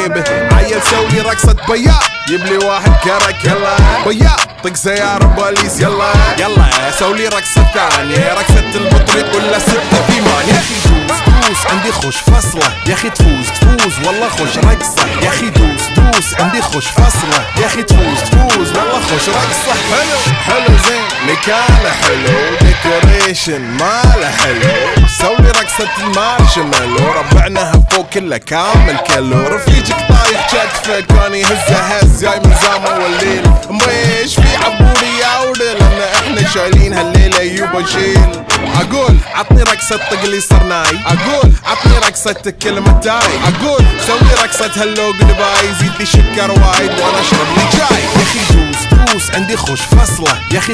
به. عيل سوي رقصة بياض جيب لي واحد كرك يلا بياض طق سيارة بوليس يلا يلا سولي رقصة ثانية رقصة البطريق ولا 6 في مان. يا اخي دوس عندي خوش فصلة يا اخي تفوز والله خوش رقصة يا اخي دوس عندي خوش فصلة يا اخي تفوز والله خوش رقصة. حلو زين مكانه حلو ديكوريشن ماله حلو سولي رقصة المارشميلو ربعنا فوق كله كامل كيلو. رفيجك طايح كتفه كان يهز جاي من زامن والليل مبيش في عبوري يا ودل لان احنا شايلين هالليلة يوبا شيل. اقول عطني رقصة طقلي صرناي اقول عطني رقصة كلمة تاي اقول سوي رقصة هلو جودباي زيد لي شكر وايد وانا اشرب لي جاي. يا اخي دوس عندي خوش فصلة يا اخي